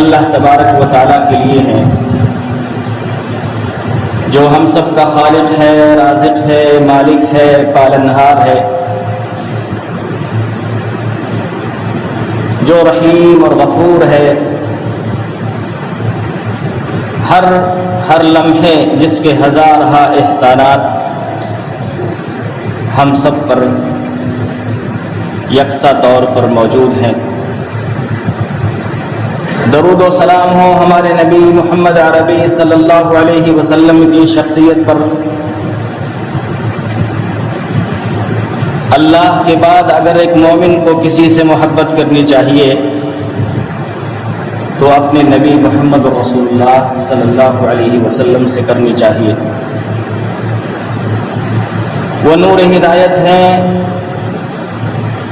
اللہ تبارک و تعالیٰ کے لیے ہیں، جو ہم سب کا خالق ہے، رازق ہے، مالک ہے، پالنہار ہے، جو رحیم اور غفور ہے، ہر لمحے جس کے ہزارہا احسانات ہم سب پر یکساں طور پر موجود ہیں۔ درود و سلام ہو ہمارے نبی محمد عربی صلی اللہ علیہ وسلم کی شخصیت پر۔ اللہ کے بعد اگر ایک مومن کو کسی سے محبت کرنی چاہیے تو اپنے نبی محمد رسول اللہ صلی اللہ علیہ وسلم سے کرنی چاہیے۔ وہ نور ہدایت ہیں،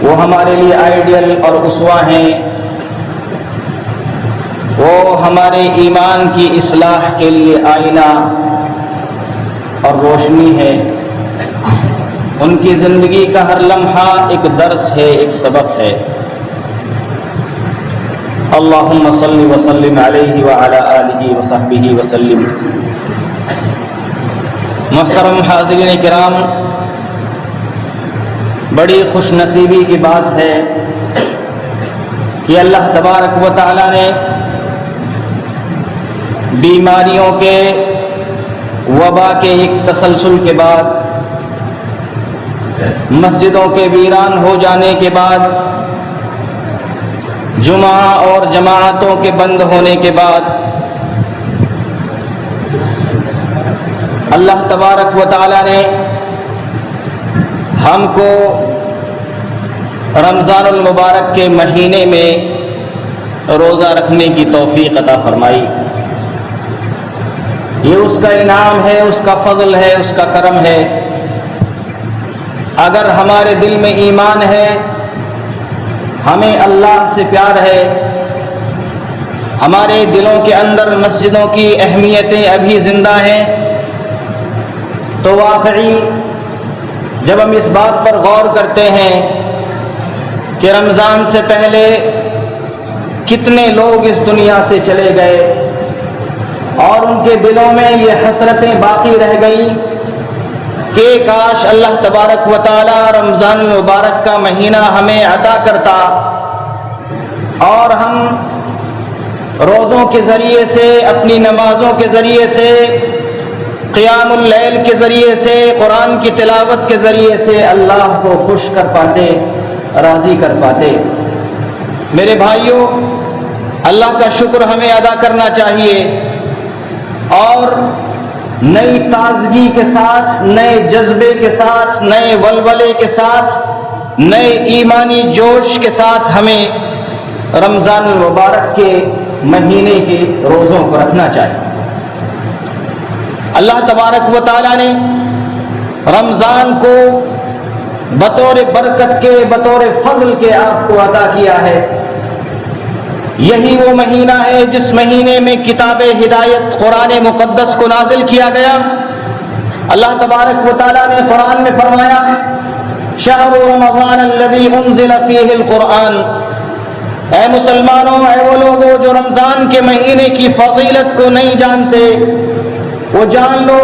وہ ہمارے لیے آئیڈیل اور اسوہ ہیں، وہ ہمارے ایمان کی اصلاح کے لیے آئینہ اور روشنی ہے۔ ان کی زندگی کا ہر لمحہ ایک درس ہے، ایک سبق ہے۔ اللہم صلی وسلم علیہ وعلی آلہ وصحبہ وسلم۔ محترم حاضرین کرام، بڑی خوش نصیبی کی بات ہے کہ اللہ تبارک و تعالی نے بیماریوں کے وبا کے ایک تسلسل کے بعد، مسجدوں کے ویران ہو جانے کے بعد، جمعہ اور جماعتوں کے بند ہونے کے بعد، اللہ تبارک و تعالی نے ہم کو رمضان المبارک کے مہینے میں روزہ رکھنے کی توفیق عطا فرمائی۔ یہ اس کا انعام ہے، اس کا فضل ہے، اس کا کرم ہے۔ اگر ہمارے دل میں ایمان ہے، ہمیں اللہ سے پیار ہے، ہمارے دلوں کے اندر مسجدوں کی اہمیتیں ابھی زندہ ہیں، تو واقعی جب ہم اس بات پر غور کرتے ہیں کہ رمضان سے پہلے کتنے لوگ اس دنیا سے چلے گئے اور ان کے دلوں میں یہ حسرتیں باقی رہ گئی کہ کاش اللہ تبارک و تعالی رمضان المبارک کا مہینہ ہمیں عطا کرتا اور ہم روزوں کے ذریعے سے، اپنی نمازوں کے ذریعے سے، قیام اللیل کے ذریعے سے، قرآن کی تلاوت کے ذریعے سے اللہ کو خوش کر پاتے، راضی کر پاتے۔ میرے بھائیوں، اللہ کا شکر ہمیں ادا کرنا چاہیے اور نئی تازگی کے ساتھ، نئے جذبے کے ساتھ، نئے ولولے کے ساتھ، نئے ایمانی جوش کے ساتھ ہمیں رمضان المبارک کے مہینے کے روزوں کو رکھنا چاہیے۔ اللہ تبارک و تعالی نے رمضان کو بطور برکت کے، بطور فضل کے آپ کو عطا کیا ہے۔ یہی وہ مہینہ ہے جس مہینے میں کتاب ہدایت قرآن مقدس کو نازل کیا گیا۔ اللہ تبارک و تعالی نے قرآن میں فرمایا، شہر رمضان الذی انزل فیہ القرآن۔ اے مسلمانوں، اے وہ لوگوں جو رمضان کے مہینے کی فضیلت کو نہیں جانتے، وہ جان لو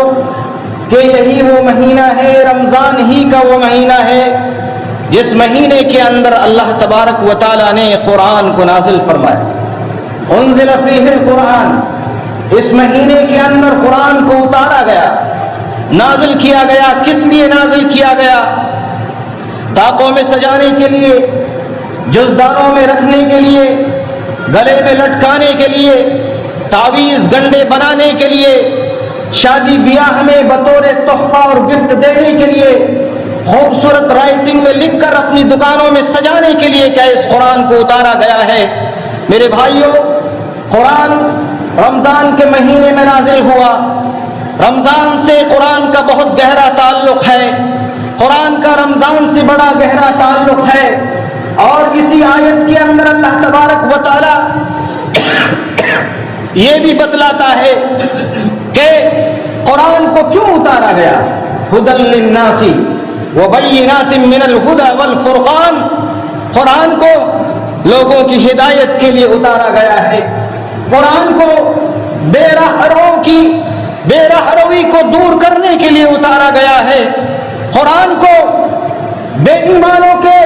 کہ یہی وہ مہینہ ہے، رمضان ہی کا وہ مہینہ ہے جس مہینے کے اندر اللہ تبارک و تعالی نے قرآن کو نازل فرمایا۔ انزل فیہ القرآن، اس مہینے کے اندر قرآن کو اتارا گیا، نازل کیا گیا۔ کس لیے نازل کیا گیا؟ طاقوں میں سجانے کے لیے، جزدانوں میں رکھنے کے لیے، گلے میں لٹکانے کے لیے، تعویذ گنڈے بنانے کے لیے، شادی بیاہ میں بطور تحفہ اور گفٹ دینے کے لیے، خوبصورت رائٹنگ میں لکھ کر اپنی دکانوں میں سجانے کے لیے کیا اس قرآن کو اتارا گیا ہے؟ میرے بھائیوں، قرآن رمضان کے مہینے میں نازل ہوا۔ رمضان سے قرآن کا بہت گہرا تعلق ہے، قرآن کا رمضان سے بڑا گہرا تعلق ہے۔ اور اسی آیت کے اندر اللہ تبارک و تعالی یہ بھی بتلاتا ہے کہ قرآن کو کیوں اتارا گیا۔ ھدی للناس وبینات من الہدی والفرقان، قرآن کو لوگوں کی ہدایت کے لیے اتارا گیا ہے۔ قرآن کو بے راہروی کو دور کرنے کے لیے اتارا گیا ہے، قرآن کو بے ایمانوں کے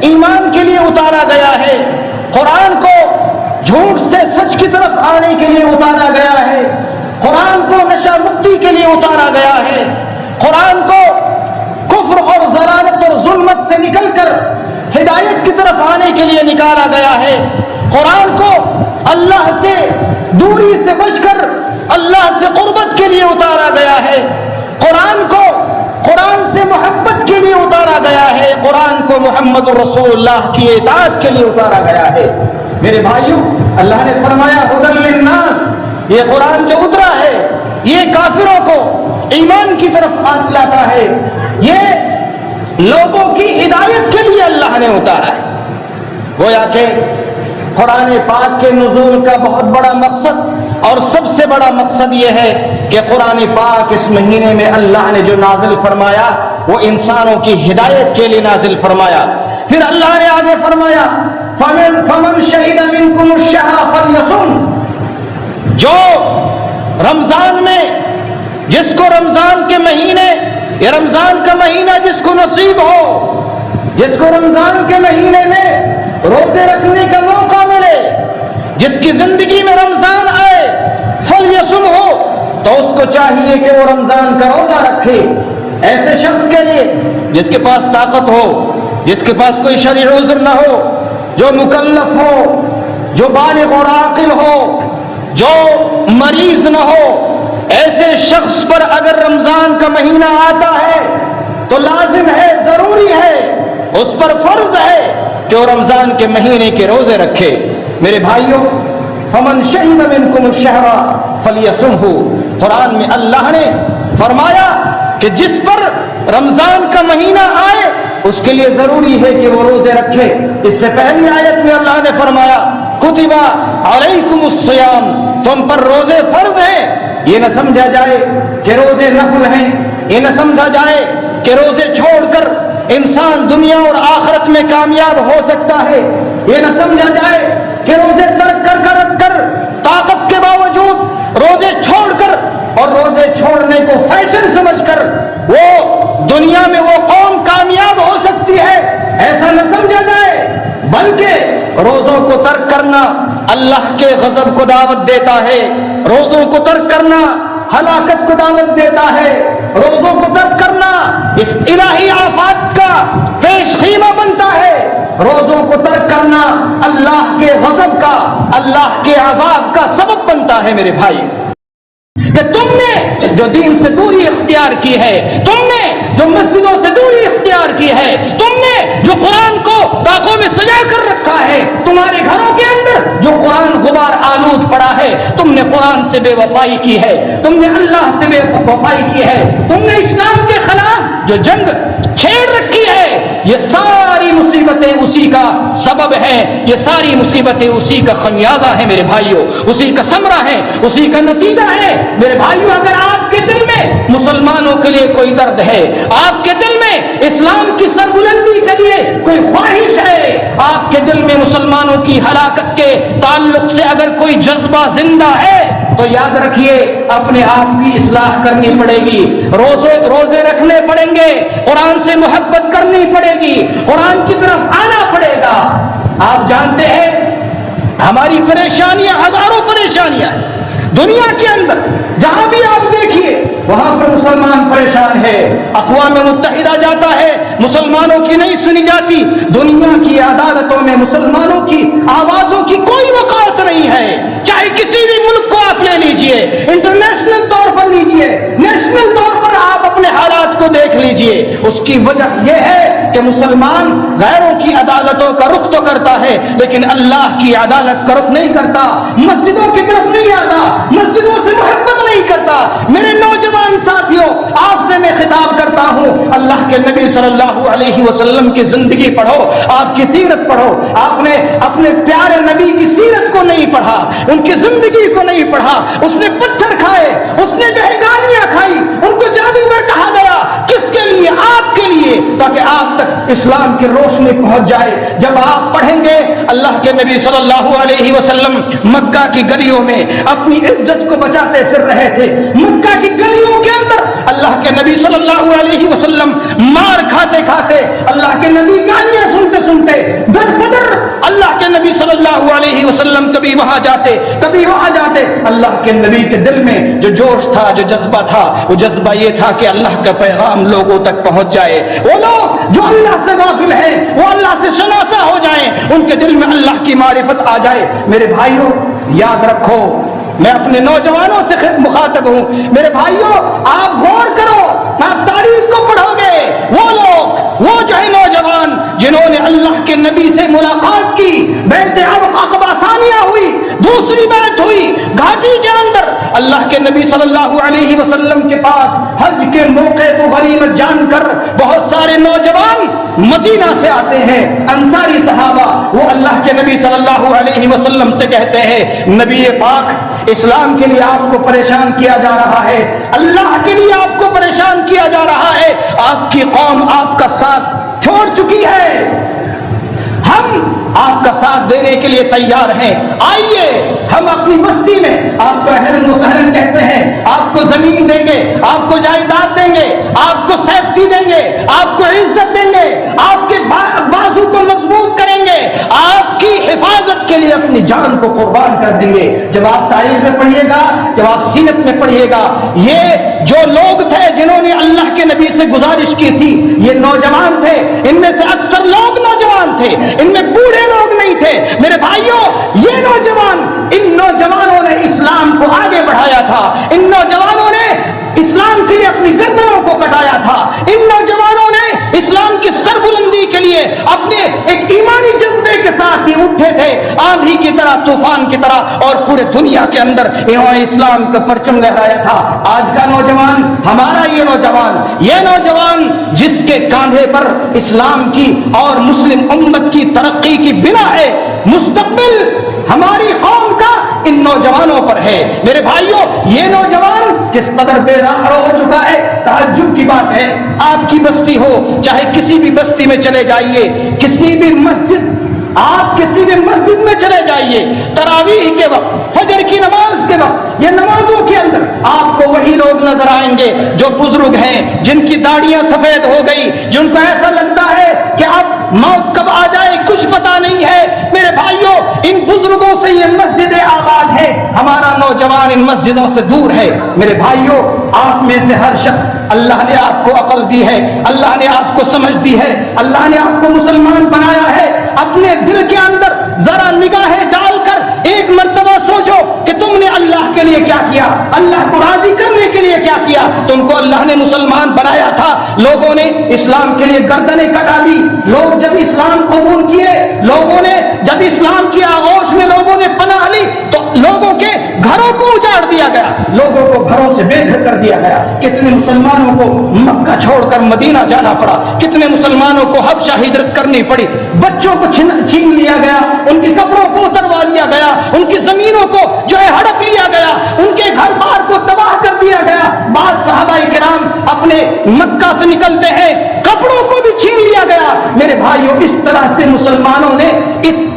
ایمان کے لیے اتارا گیا ہے، قرآن کو جھوٹ سے سچ کی طرف آنے کے لیے اتارا گیا ہے، قرآن کو نشہ مکتی کے لیے اتارا گیا ہے، قرآن کو کفر اور ضلالت اور ظلمت سے نکل کر ہدایت کی طرف آنے کے لیے نکالا گیا ہے، قرآن کو اللہ سے دوری سے بچ کر اللہ سے قربت کے لیے اتارا گیا ہے، قرآن کو قرآن سے محبت کے لیے اتارا گیا ہے، قرآن کو محمد رسول اللہ کی اطاعت کے لیے اتارا گیا ہے۔ میرے بھائیوں، اللہ نے فرمایا ھدی للناس، یہ قرآن جو اترا ہے یہ کافروں کو ایمان کی طرف لاتا ہے، یہ لوگوں کی ہدایت کے لیے اللہ نے اتارا ہے۔ گویا کہ قرآن پاک کے نزول کا بہت بڑا مقصد اور سب سے بڑا مقصد یہ ہے کہ قرآن پاک اس مہینے میں اللہ نے جو نازل فرمایا وہ انسانوں کی ہدایت کے لیے نازل فرمایا۔ پھر اللہ نے آگے فرمایا فمن شہد منکم الشہر فلیصم، جو رمضان میں جس کو رمضان کے مہینے یا رمضان کا مہینہ جس کو نصیب ہو، جس کو رمضان کے مہینے میں روزے رکھنے کا موقع ملے، جس کی زندگی میں رمضان آئے، فلیصم ہو، تو اس کو چاہیے کہ وہ رمضان کا روزہ رکھے۔ ایسے شخص کے لیے جس کے پاس طاقت ہو، جس کے پاس کوئی شرعی عذر نہ ہو، جو مکلف ہو، جو بالغ اور عاقل ہو، جو مریض نہ ہو، ایسے شخص پر اگر رمضان کا مہینہ آتا ہے تو لازم ہے، ضروری ہے، اس پر فرض ہے کہ وہ رمضان کے مہینے کے روزے رکھے۔ میرے بھائیوں، فمن شہد منکم الشہر فلیصمہ، قرآن میں اللہ نے فرمایا کہ جس پر رمضان کا مہینہ آئے اس کے لیے ضروری ہے کہ وہ روزے رکھے۔ اس سے پہلی آیت میں اللہ نے فرمایا کتب علیکم الصیام، تم پر روزے فرض ہیں۔ یہ نہ سمجھا جائے کہ روزے نفل ہیں، یہ نہ سمجھا جائے کہ روزے چھوڑ کر انسان دنیا اور آخرت میں کامیاب ہو سکتا ہے، یہ نہ سمجھا جائے کہ روزے ترک کر طاقت کے باوجود روزے چھوڑ کر اور روزے چھوڑنے کو فیشن سمجھ کر وہ دنیا میں وہ قوم کامیاب ہو سکتی ہے، ایسا نہ سمجھا جائے، بلکہ روزوں کو ترک کرنا اللہ کے غضب کو دعوت دیتا ہے، روزوں کو ترک کرنا ہلاکت کو دعوت دیتا ہے، روزوں کو ترک کرنا اس الہی آفات کا پیش خیمہ بنتا ہے، روزوں کو ترک کرنا اللہ کے غضب کا، اللہ کے عذاب کا سبب بنتا ہے۔ میرے بھائی، کہ تم نے جو دین سے دوری اختیار کی ہے، تم نے جو مسجدوں سے دوری اختیار کی ہے، تم نے جو قرآن کو طاقوں میں سجا کر رکھا ہے، تمہارے گھروں کے اندر جو قرآن غبار آلود پڑا ہے، تم نے قرآن سے بے وفائی کی ہے، تم نے اللہ سے بے وفائی کی ہے، تم نے اسلام کے خلاف جو جنگ چھیڑ رکھی ہے، یہ ساری مصیبتیں اسی کا سبب ہیں، یہ ساری مصیبتیں اسی کا خمیازہ ہے میرے بھائیوں، اسی کا ثمرہ ہے، اسی کا نتیجہ ہے۔ میرے بھائیوں، اگر آپ کے دل میں مسلمانوں کے لیے کوئی درد ہے، آپ کے دل میں اسلام کی سربلندی کے لیے کوئی خواہش ہے، آپ کے دل میں مسلمانوں کی ہلاکت کے تعلق سے اگر کوئی جذبہ زندہ ہے، تو یاد رکھیے اپنے آپ کی اصلاح کرنی پڑے گی، روزے رکھنے پڑیں گے، قرآن سے محبت کرنی پڑے گی، قرآن کی طرف آنا پڑے گا۔ آپ جانتے ہیں ہماری پریشانیاں، ہزاروں پریشانیاں ہیں دنیا کے اندر، جہاں بھی آپ دیکھیے وہاں پر مسلمان پریشان ہے۔ اقوام متحدہ جاتا ہے، مسلمانوں کی نہیں سنی جاتی، دنیا کی عدالتوں میں مسلمانوں کی آوازوں کی کوئی وقعت نہیں ہے، چاہے کسی بھی ملک کو آپ لے لیجئے، انٹرنیشنل طور پر لیجئے، نیشنل طور پر آپ اپنے حالات کو دیکھ لیجئے۔ اس کی وجہ یہ ہے کہ مسلمان غیروں کی عدالتوں کا رخ تو کرتا ہے لیکن اللہ کی عدالت کا رخ نہیں کرتا، مسجدوں کی طرف نہیں آتا، مسجدوں سے محبت نہیں کرتا۔ میرے نوجوان ساتھیوں، آپ سے میں خطاب کرتا ہوں، اللہ کے نبی صلی اللہ علیہ وسلم کی زندگی پڑھو، آپ کی سیرت پڑھو۔ آپ نے اپنے پیارے نبی کی سیرت کو نہیں پڑھا، ان کی زندگی کو نہیں پڑھا، اس نے پتھر کھائے، اس نے جو ہے گالیاں کھائی، ان کو جادوگر کہا گیا، کس کے لیے؟ آپ کے لیے، تاکہ آپ تک اسلام کی روشنی پہنچ جائے. جب آپ پڑھیں گے اللہ کے نبی صلی اللہ علیہ وسلم مکہ کی گلیوں میں اپنی عزت کو بچاتے پھر رہے تھے. مکہ کی گلیوں کے اندر اللہ کے نبی صلی اللہ علیہ وسلم مار کھاتے کھاتے, اللہ کے نبی گالیاں سنتے سنتے در بدر اللہ کے نبی صلی اللہ علیہ وسلم کبھی وہاں جاتے کبھی وہاں جاتے. اللہ کے نبی کے دل میں جو جوش تھا, جو جذبہ تھا, وہ جذبہ یہ تھا کہ اللہ کا پیغام لوگوں تک پہنچ جائے. وہ لوگ جو اللہ سے غافل ہیں وہ اللہ سے شناسا ہو جائیں, ان کے دل میں اللہ کی معرفت آ جائے. میرے بھائیوں یاد رکھو, میں اپنے نوجوانوں سے مخاطب ہوں. میرے بھائیوں آپ غور کرو, آپ تاریخ کو پڑھو گے, وہ لوگ وہ جو ہے نوجوان جنہوں نے اللہ کے نبی سے ملاقات کی, بیعت عقبہ ثانیہ ہوئی, دوسری بیعت ہوئی گھاٹی کے اندر, اللہ کے نبی صلی اللہ علیہ وسلم کے پاس حج کے موقع کو غنیمت جان کر بہت سارے نوجوان مدینہ سے آتے ہیں. انصاری صحابہ وہ اللہ کے نبی صلی اللہ علیہ وسلم سے کہتے ہیں, نبی پاک اسلام کے لیے آپ کو پریشان کیا جا رہا ہے, اللہ کے لیے آپ کو پریشان کیا جا رہا ہے, آپ کی قوم آپ کا ساتھ چھوڑ چکی ہے, ہم آپ کا ساتھ دینے کے لیے تیار ہیں, آئیے ہم اپنی بستی میں آپ کو اہلاً و سہلاً کہتے ہیں, آپ کو زمین دیں گے, آپ کو جائیداد دیں گے, آپ کو سیفٹی دیں گے, آپ کو عزت دیں گے, آپ کے بازو کو مضبوط کریں گے, آپ کی حفاظت کے لیے اپنی جان کو قربان کر دیں گے. جب آپ تاریخ میں پڑھیے گا, جب آپ سیرت میں پڑھیے گا, یہ جو لوگ تھے جنہوں نے اللہ کے نبی سے گزارش کی تھی یہ نوجوان تھے. ان میں سے اکثر لوگ نوجوان تھے, ان میں بوڑھے لوگ نہیں تھے. میرے بھائیوں یہ نوجوان, ان نوجوانوں نے اسلام کو آگے بڑھایا تھا, ان نوجوانوں نے اسلام کے لیے اپنی گردنوں کو کٹایا تھا, ان نوجوانوں نے اسلام کی سربلندی کے لیے اپنے ایک ایمانی جذبے کے ساتھ ہی اٹھے تھے, آندھی کی طرح, طوفان کی طرح, اور پورے دنیا کے اندر انہوں نے اسلام کا پرچم لہرایا تھا. آج کا نوجوان, ہمارا یہ نوجوان جس کے کاندھے پر اسلام کی اور مسلم امت کی ترقی کی بنا ہے, مستقبل ہماری قوم کا ان نوجوانوں پر ہے. میرے بھائیوں یہ نوجوان کس قدر بے راہ ہو چکا ہے, تعجب کی بات ہے. آپ کی بستی ہو, چاہے کسی بھی بستی میں چلے جائیے, کسی بھی مسجد, آپ کسی بھی مسجد میں چلے جائیے, تراویح کے وقت, فجر کی نماز کے وقت, یہ نمازوں کے اندر آپ کو وہی لوگ نظر آئیں گے جو بزرگ ہیں, جن کی داڑیاں سفید ہو گئی, جن کو ایسا لگتا ہے کہ اب موت کب آ جائے کچھ پتا نہیں ہے. میرے بھائیوں ان بزرگوں سے یہ مسجدیں آباد ہے, ہمارا نوجوان ان مسجدوں سے دور ہے. میرے بھائیوں آپ میں سے ہر شخص, اللہ نے آپ کو عقل دی ہے, اللہ نے آپ کو سمجھ دی ہے, اللہ نے آپ کو مسلمان بنایا ہے. اپنے دل کے اندر ذرا نگاہیں ڈال کر ایک مرتبہ سوچو کہ تم نے اللہ کے لیے کیا کیا, اللہ کو راضی کرنے کے لیے کیا کیا. تم کو اللہ نے مسلمان بنایا تھا, لوگوں نے اسلام کے لیے گردنیں کٹا دی. لوگ جب اسلام قبول کیے, لوگوں نے جب اسلام کی آغوش میں لوگوں نے پناہ لی تو لوگوں کے گھروں کو اجاڑ دیا گیا, لوگوں کو گھروں سے بے گھر کر دیا گیا. کتنے مسلمانوں کو مکہ چھوڑ کر مدینہ جانا پڑا, کتنے مسلمانوں کو حبشہ ہجرت کرنی پڑی, بچوں کو چھین لیا گیا, ان کے کپڑوں کو اتروا لیا گیا, ان کی زمینوں کو جو ہے ہڑپ لیا گیا, ان کے گھر بار کو تباہ کر دیا گیا. بعض صحابہ کرام اپنے مکہ سے نکلتے ہیں, کپڑوں کو بھی چھین لیا گیا. میرے بھائیوں اس طرح سے مسلمانوں نے اس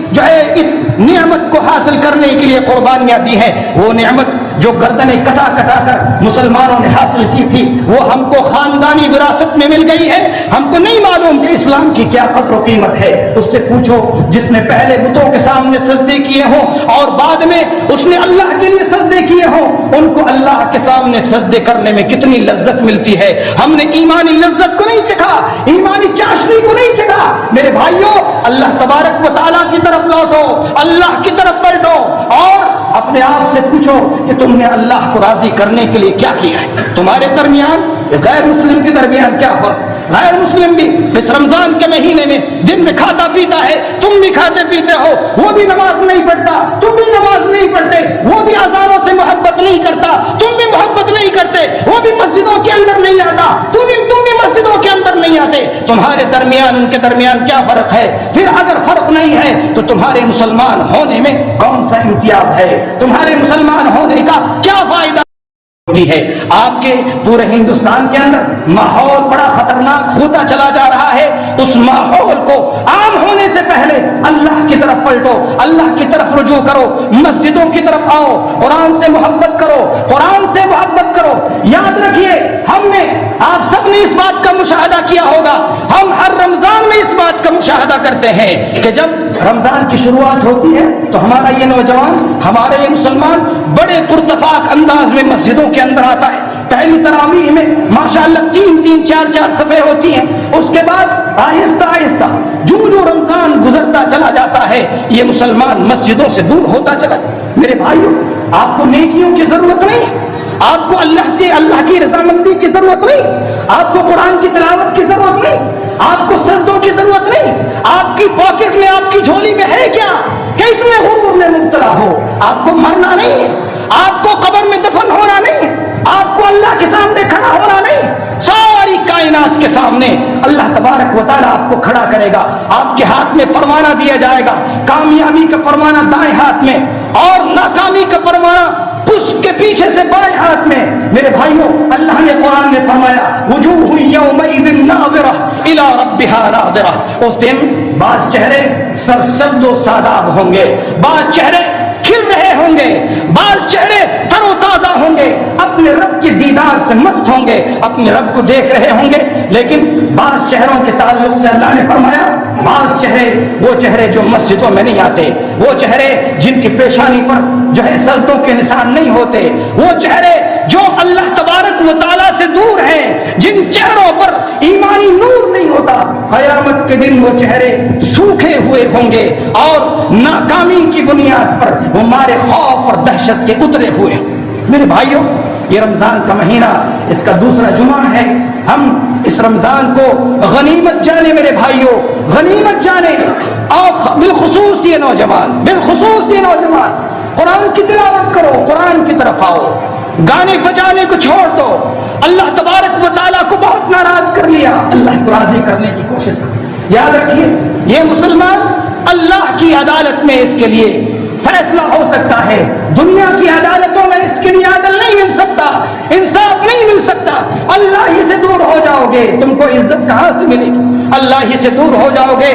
نعمت کو حاصل کرنے کے لیے قربانیاں دی ہیں. وہ نعمت جو گردنیں کٹا کٹا کر مسلمانوں نے حاصل کی تھی وہ ہم کو خاندانی وراثت میں مل گئی ہے. ہم کو نہیں معلوم کہ اسلام کی کیا قدر و قیمت ہے. اس سے پوچھو جس نے پہلے بتوں کے سامنے سجدے کیے ہوں اور بعد میں اس نے اللہ کے لیے سجدے کیے ہوں, ان کو اللہ کے سامنے سجدے کرنے میں کتنی لذت ملتی ہے. ہم نے ایمانی لذت کو نہیں چکھا, ایمانی چاشنی کو نہیں چکھا. میرے بھائیوں اللہ تبارک و تعالیٰ کی طرف لوٹو, اللہ کی طرف پلٹو اور اپنے آپ سے پوچھو کہ تم نے اللہ کو راضی کرنے کے لیے کیا کیا ہے. تمہارے درمیان غیر مسلم کے درمیان کیا فرق؟ غیر مسلم بھی اس رمضان کے مہینے میں دن میں کھاتا پیتا ہے, تم بھی کھاتے پیتے ہو, وہ بھی نماز نہیں پڑھتا, تم بھی نماز نہیں پڑھتے, وہ بھی اذانوں سے محبت نہیں کرتا, تم بھی محبت نہیں کرتے, وہ بھی مسجدوں کے اندر نہیں آتا, تم بھی مسجدوں کے اندر نہیں آتے. تمہارے درمیان ان کے درمیان کیا فرق ہے؟ پھر اگر فرق نہیں ہے تو تمہارے مسلمان ہونے میں کون سا امتیاز ہے؟ تمہارے مسلمان ہونے کا کیا فائدہ؟ ہوتی ہے. آپ کے پورے ہندوستان کے اندر ماحول بڑا خطرناک ہوتا چلا جا رہا ہے. اس ماحول کو عام ہونے سے پہلے اللہ کی طرف پلٹو, اللہ کی طرف رجوع کرو, مسجدوں کی طرف آؤ, قرآن سے محبت کرو, قرآن سے محبت کرو. یاد رکھیے, ہم نے, آپ سب نے اس بات کا مشاہدہ کیا ہوگا, ہم ہر رمضان میں اس بات کا مشاہدہ کرتے ہیں کہ جب رمضان کی شروعات ہوتی ہے تو ہمارا یہ نوجوان, ہمارا یہ مسلمان بڑے پرتفاق انداز میں مسجدوں کے اندر آتا ہے. پہلی تراویح میں ماشاءاللہ 3-3 4-4 صفیں ہوتی ہیں. اس کے بعد آہستہ آہستہ جو رمضان گزرتا چلا جاتا ہے یہ مسلمان مسجدوں سے دور ہوتا چلا. میرے بھائیوں, آپ کو نیکیوں کی ضرورت نہیں, آپ کو اللہ سے, اللہ کی رضامندی کی ضرورت نہیں, آپ کو قرآن کی تلاوت کی ضرورت نہیں, آپ کو سجدوں کی ضرورت نہیں. آپ کی پاکٹ میں, آپ کی جھولی میں ہے کیا کہ اتنے غرور میں مبتلا ہو؟ آپ کو مرنا نہیں ہے, آپ کو قبر میں دفن ہونا نہیں ہے, آپ کو اللہ کے سامنے کھڑا ہونا نہیں. ساری کائنات کے سامنے اللہ تبارک و تعالیٰ آپ کو کھڑا کرے گا. آپ کے ہاتھ میں پروانہ دیا جائے گا, کامیابی کا پروانہ دائیں ہاتھ میں اور ناکامی کا پروانہ پشت کے پیچھے سے بائیں ہاتھ میں. میرے بھائیوں, اللہ نے قرآن میں فرمایا وجوہ یومئذ ناظرہ الی ربہا ناظرہ. اس دن بعض چہرے سرسبز و شاداب ہوں گے, بعض چہرے کھل رہے ہوں گے, بعض چہرے تر و تازہ ہوں گے, اپنے رب کے دیدار سے مست ہوں گے, اپنے رب کو دیکھ رہے ہوں گے. لیکن بعض چہروں کے تعلق سے اللہ نے فرمایا بعض چہرے, وہ چہرے جو مسجدوں میں نہیں آتے, وہ چہرے جن کی پیشانی پر جو ہے سجدوں کے نشان نہیں ہوتے, وہ چہرے جو اللہ تبارک و تعالیٰ سے دور ہیں, جن چہروں پر ایمانی نور نہیں ہوتا, قیامت کے دن وہ چہرے سوکھے ہوئے ہوں گے اور ناکامی کی بنیاد پر وہ مارے خوف اور دہشت کے اترے ہوئے. میرے بھائیوں, یہ رمضان کا مہینہ, اس کا دوسرا جمعہ ہے. ہم اس رمضان کو غنیمت جانے میرے بھائیوں, غنیمت جانے. اور بالخصوص یہ نوجوان قرآن کی تلاوت کرو, قرآن کی طرف آؤ, گانے بجانے کو چھوڑ دو. اللہ تبارک و تعالیٰ کو بہت ناراض کر لیا, اللہ کو راضی کرنے کی کوشش کرو. یاد رکھیے, یہ مسلمان اللہ کی عدالت میں اس کے لیے فیصلہ ہو سکتا ہے, دنیا کی عدالتوں میں اس کے لیے عدل نہیں مل سکتا, انصاف نہیں مل سکتا. اللہ ہی سے دور ہو جاؤ گے, تم کو عزت کہاں سے ملے گی؟ اللہ ہی سے دور ہو جاؤ گے.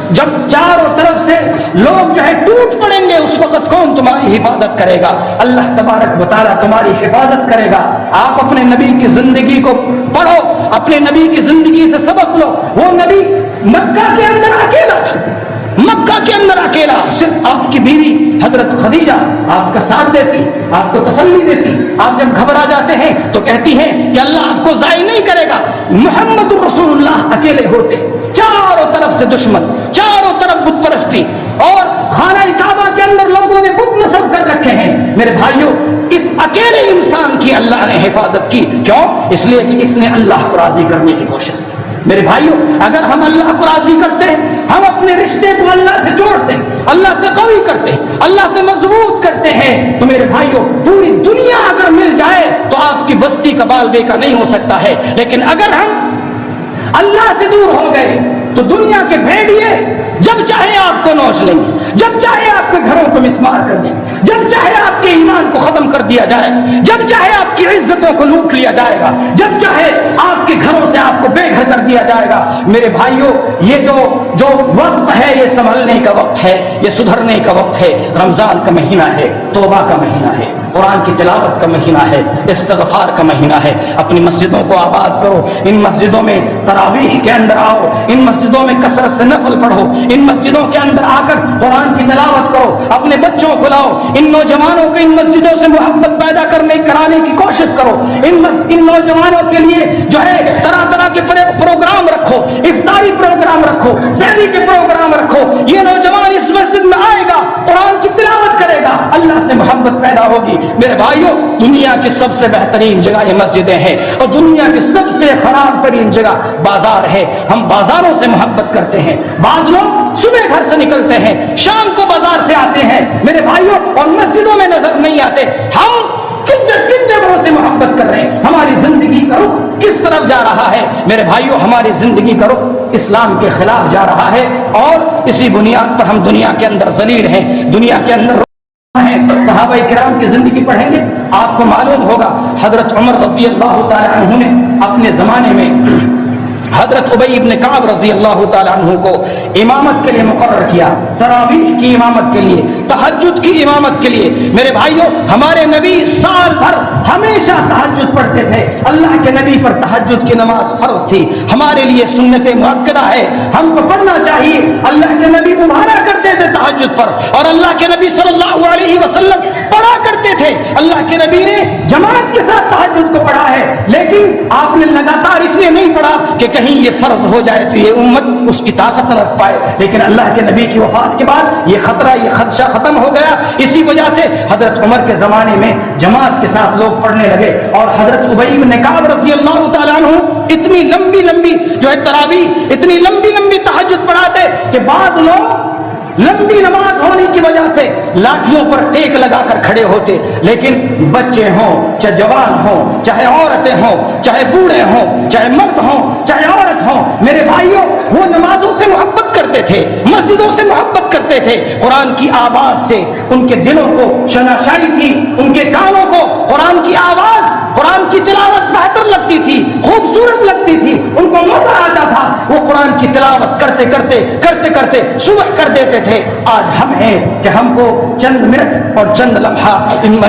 جب چاروں طرف سے لوگ جو ہے ٹوٹ پڑیں گے, اس وقت کون تمہاری حفاظت کرے گا؟ اللہ تبارک و تعالیٰ تمہاری حفاظت کرے گا. آپ اپنے نبی کی زندگی کو پڑھو, اپنے نبی کی زندگی سے سبق لو. وہ نبی مکہ کے اندر اکیلا تھا, مکہ کے اندر اکیلا, صرف آپ کی بیوی حضرت خدیجہ آپ کا ساتھ دیتی, آپ کو تسلی دیتی. آپ جب گھبرا جاتے ہیں تو کہتی ہیں کہ اللہ آپ کو ضائع نہیں کرے گا. محمد رسول اللہ اکیلے ہوتے, چاروں طرف سے دشمن, چاروں طرف بت پرستی, اور خانہ کعبہ کے اندر لوگوں نے بت نصب کر رکھے ہیں. میرے بھائیوں, اس اکیلے انسان کی اللہ نے حفاظت کی. کیوں؟ اس لیے کہ اس نے اللہ کو راضی کرنے کی کوشش کی. میرے بھائیوں, اگر ہم اللہ کو راضی کرتے ہیں, ہم اپنے رشتے کو اللہ سے جوڑتے ہیں, اللہ سے قوی کرتے ہیں, اللہ سے مضبوط کرتے ہیں, تو میرے بھائیوں پوری دنیا اگر مل جائے تو آپ کی بستی کا بال بیکا نہیں ہو سکتا ہے. لیکن اگر ہم اللہ سے دور ہو گئے تو دنیا کے بھیڑیے جب چاہے آپ کو نوچ لیں گے, جب چاہے آپ کے گھروں کو مسمار کر دیں گے, جب چاہے آپ کے ایمان کو ختم کر دیا جائے, جب چاہے آپ کی عزتوں کو لوٹ لیا جائے گا, جب چاہے آپ کے گھروں سے آپ کو بے گھر کر دیا جائے گا. میرے بھائیوں, یہ جو وقت ہے یہ سنبھلنے کا وقت ہے, یہ سدھرنے کا وقت ہے. رمضان کا مہینہ ہے, توبہ کا مہینہ ہے, قرآن کی تلاوت کا مہینہ ہے, استغفار کا مہینہ ہے. اپنی مسجدوں کو آباد کرو, ان مسجدوں میں تراویح کے اندر آؤ, ان مسجدوں میں کثرت سے نفل پڑھو, ان مسجدوں کے اندر آ کر قرآن کی تلاوت کرو, اپنے بچوں کو لاؤ, ان نوجوانوں کو ان مسجدوں سے محبت پیدا کرانے کی کوشش کرو. ان نوجوانوں کے لیے جو ہے طرح طرح کے پروگرام رکھو, افطاری پروگرام رکھو, شادی کے پروگرام رکھو. یہ نوجوان اس مسجد میں آئے گا, قرآن کی تلاوت کرے گا, اللہ سے محبت پیدا ہوگی. میرے بھائیوں, دنیا کی سب سے بہترین جگہ یہ مسجدیں ہیں, اور دنیا کی سب سے خراب ترین جگہ بازار ہے. ہم بازاروں سے محبت کرتے ہیں. بعض لوگ صبح گھر سے نکلتے ہیں, شام کو بازار سے آتے ہیں میرے بھائیوں, اور مسجدوں میں نظر نہیں آتے. ہم کن جگہوں سے محبت کر رہے ہیں؟ ہماری زندگی کا رخ کس طرف جا رہا ہے؟ میرے بھائیوں, ہماری زندگی کا رخ اسلام کے خلاف جا رہا ہے, اور اسی بنیاد پر ہم دنیا کے اندر ذلیل ہیں, دنیا کے اندر صحابہ کرام کی زندگی پڑھیں گے آپ کو معلوم ہوگا حضرت عمر رضی اللہ تعالی عنہ نے اپنے زمانے میں حضرت ابی ابن کعب رضی اللہ تعالی عنہ کو امامت کے لیے مقرر کیا، تراویح کی امامت کے لیے، تہجد کی امامت کے لیے۔ میرے بھائیوں، ہمارے نبی سال بھر ہمیشہ تہجد پڑھتے تھے، اللہ کے نبی پر تہجد کی نماز فرض تھی، ہمارے لیے سنت مؤکدہ ہے، ہم کو پڑھنا چاہیے۔ اللہ کے نبی ابھارا کرتے تھے تہجد پر، اور اللہ کے نبی صلی اللہ علیہ وسلم پڑھا کرتے تھے۔ اللہ کے نبی نے جماعت کے ساتھ تہجد کو پڑھا ہے، لیکن آپ نے لگاتار اس لیے نہیں پڑھا کہ کہیں یہ فرض ہو جائے تو یہ امت اس کی طاقت نہ رکھ پائے، لیکن اللہ کے نبی کی وفات کے بعد یہ خطرہ، یہ خدشہ ختم ہو گیا۔ اسی وجہ سے حضرت عمر کے زمانے میں جماعت کے ساتھ لوگ پڑھنے لگے، اور حضرت ابی بن کعب رضی اللہ تعالیٰ عنہ اتنی لمبی لمبی جو ہے تراویح، اتنی لمبی لمبی تہجد پڑھاتے کہ بعض لوگ لمبی نماز ہونے کی وجہ سے لاٹھیوں پر ٹیک لگا کر کھڑے ہوتے، لیکن بچے ہوں، چاہے جوان ہوں، چاہے عورتیں ہوں، چاہے بوڑھے ہوں، چاہے مرد ہوں، چاہے عورت ہوں، میرے بھائیوں، وہ نمازوں سے محبت کرتے تھے، مسجدوں سے محبت کرتے تھے۔ قرآن کی آواز سے ان کے دلوں کو شناشائی تھی، ان کے کانوں کو قرآن کی آواز، قرآن کی تلاوت بہتر لگتی تھی، خوبصورت لگتی تھی، ان کو مزہ آتا تھا۔ وہ قرآن کی تلاوت کرتے کرتے کرتے کرتے صبح کر دیتے تھے۔ آج ہم ہیں کہ ہم کو چند منٹ اور چند لمحہ ان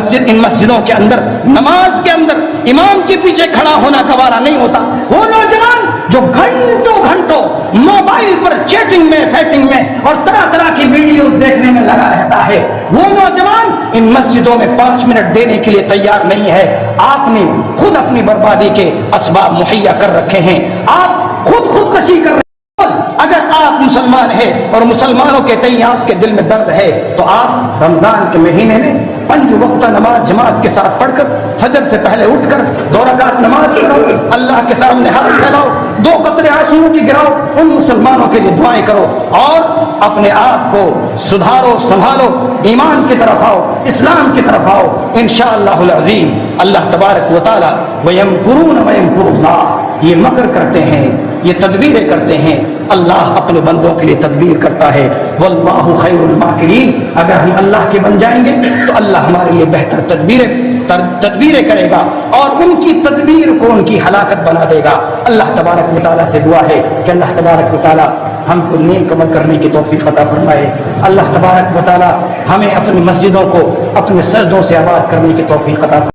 مسجدوں کے اندر، نماز کے اندر امام کے پیچھے کھڑا ہونا گوارا نہیں ہوتا۔ وہ نوجوان جو گھنٹوں گھنٹوں موبائل پر چیٹنگ میں، فیٹنگ میں اور طرح طرح کی ویڈیوز دیکھنے میں لگا رہتا ہے، وہ نوجوان ان مسجدوں میں 5 منٹ دینے کے لیے تیار نہیں ہے۔ آپ نے خود اپنی بربادی کے اسباب مہیا کر رکھے ہیں، آپ خود خودکشی کر رہے ہیں۔ اگر آپ مسلمان ہیں اور مسلمانوں کے تئیں آپ کے دل میں درد ہے تو آپ رمضان کے مہینے میں 5 وقتہ نماز جماعت کے ساتھ پڑھ کر، فجر سے پہلے اٹھ کر 2 رکعت نماز پڑھو، اللہ کے سامنے ہاتھ پھیلاؤ، 2 قطرے آنسوؤں کی گراؤ، ان مسلمانوں کے لیے دعائیں کرو، اور اپنے آپ کو سدھارو، سنبھالو، ایمان کی طرف آؤ، اسلام کی طرف آؤ۔ انشاءاللہ العظیم اللہ تبارک و تعالی وَيَمْكُرُونَ وَيَمْكُرُ اللَّهُ، یہ مکر کرتے ہیں، یہ تدبیریں کرتے ہیں، اللہ اپنے بندوں کے لیے تدبیر کرتا ہے۔ واللہ خیر الماکرین، اگر ہم اللہ کے بن جائیں گے تو اللہ ہمارے لیے بہتر تدبیریں کرے گا، اور ان کی تدبیر کو ان کی ہلاکت بنا دے گا۔ اللہ تبارک و تعالیٰ سے دعا ہے کہ اللہ تبارک و تعالیٰ ہم کو نیک عمل کرنے کی توفیق عطا فرمائے۔ اللہ تبارک و تعالیٰ ہمیں اپنی مسجدوں کو اپنے سجدوں سے آباد کرنے کی توفیق عطا فرمائے۔